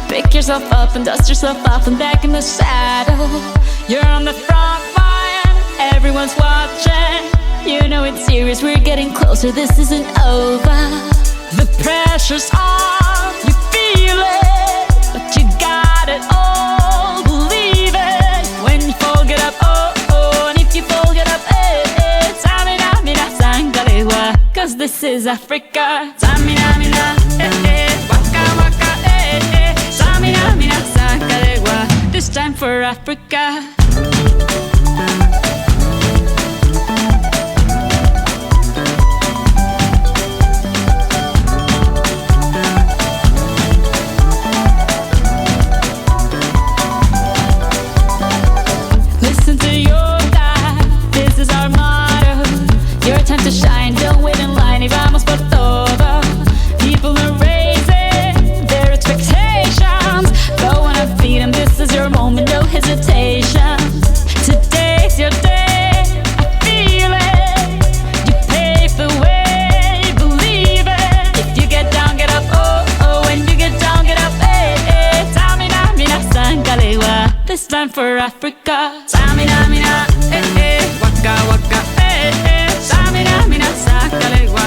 Pick yourself up and dust yourself off and back in the saddle. You're on the front line, everyone's watching. You know it's serious, we're getting closer, this isn't over. The pressure's on, you feel it, but you got it all, believe it. When you fall, get up, oh, oh, and if you fall, get up, eh, eh. Samina, mina, sangalewa, cause this is Africa. Samina, mina, eh, eh, waka, waka, eh, eh. Samina, mina, sangalewa, this time for Africa. Time to shine, don't wait in line, y vamos por todo. People are raising their expectations. Go on and feed them, this is your moment, no hesitation. Today's your day, I feel it. You pave the way, believe it. If you get down, get up, oh, oh. When you get down, get up, eh, eh. Samina, mina, sangalewa, this time for Africa. Samina, mina, eh, eh. Waka, waka, eh, eh. Samina, mina, sangalewa,